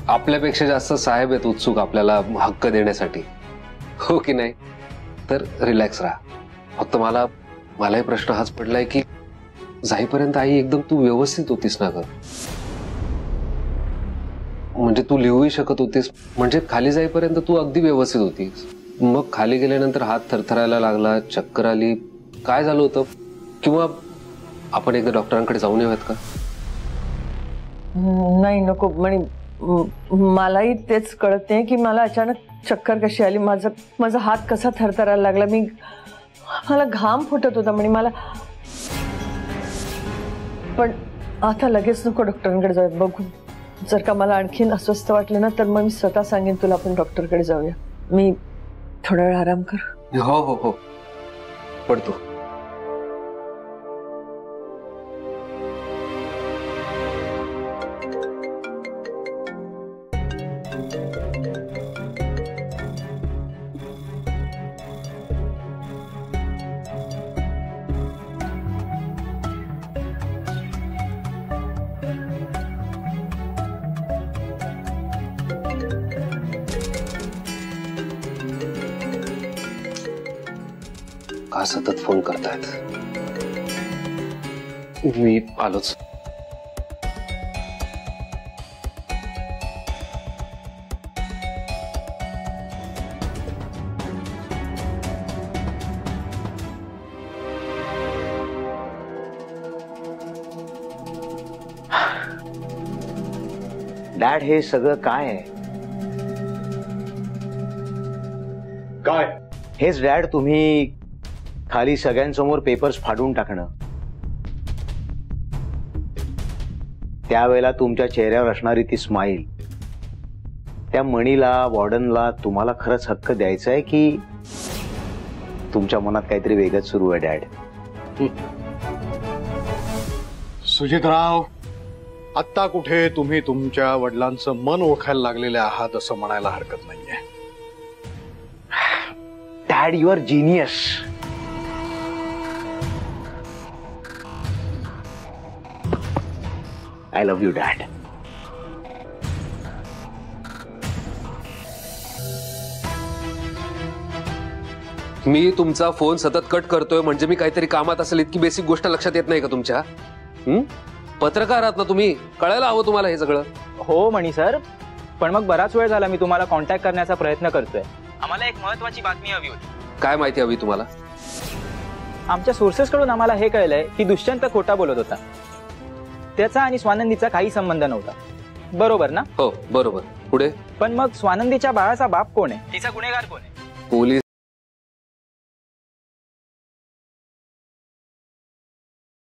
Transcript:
आपल्यापेक्षा जास्त साहेब आहेत उत्सुक आपल्याला हक्क देण्यासाठी, हो की नाही? तर रिलॅक्स राहा. फक्त मलाही प्रश्न हाच पडलाय की जाईपर्यंत आई एकदम तू व्यवस्थित होतीस ना ग? म्हणजे तू लिहूही शकत होतीस, म्हणजे खाली जाईपर्यंत तू अगदी व्यवस्थित होतीस. मग खाली गेल्यानंतर हात थरथरायला लागला, चक्कर आली, काय झालं होतं? किंवा आपण एकदा डॉक्टरांकडे जाऊन येऊयात का? नाही नको. मलाही तेच कळत नाही की मला अचानक चक्कर कशी आली, माझा हात कसा थरथरायला लागला, मला घाम फुटत होता मला. पण आता लगेच नको डॉक्टरांकडे जाऊया. बघू, जर का मला आणखीन अस्वस्थ वाटलं ना तर मग मी स्वतः सांगेन तुला आपण डॉक्टरकडे जाऊया. मी थोडा वेळ आराम कर. हो हो हो, पडतो. का सतत फोन करतायत? मी आलोच. डॅड, हे सगळं काय आहे? काय? हेच डॅड, तुम्ही खाली सगळ्यांसमोर पेपर्स फाडून टाकणं, त्यावेळेला तुमच्या चेहऱ्यावर असणारी ती स्माईल, त्या मणीला, वॉर्डनला तुम्हाला खरंच हक्क द्यायचा आहे की तुमच्या मनात काहीतरी वेगळंच सुरू आहे डॅड? सुजितराव, आत्ता कुठे तुम्ही तुमच्या वडिलांचं मन ओळखायला लागलेले आहात असं म्हणायला हरकत नाहीये. Dad, you are genius. I love you dad. मी तुमचा फोन सतत कट करतोय म्हणजे मी काहीतरी कामात असेल इतकी बेसिक गोष्ट लक्षात येत नाही का तुमच्या? पत्रकार आहात ना तुम्ही, कळायला हवं तुम्हाला हे सगळं. हो मणी सर, पण मग बराच वेळ झाला मी तुम्हाला कॉन्टॅक्ट करण्याचा प्रयत्न करतोय. आम्हाला एक महत्त्वाची बातमी हवी होती. काय माहिती हवी तुम्हाला? आमच्या सोर्सेस कडून आम्हाला हे कळलंय की दुष्यंत खोटा बोलत होता. त्याचा आणि स्वानंदीचा काही संबंध नव्हता, बरोबर ना? हो बरोबर. पुढे? पण मग स्वानंदीच्या बाळाचा बाप कोण आहे? तिचा गुन्हेगार कोण आहे? पोलीस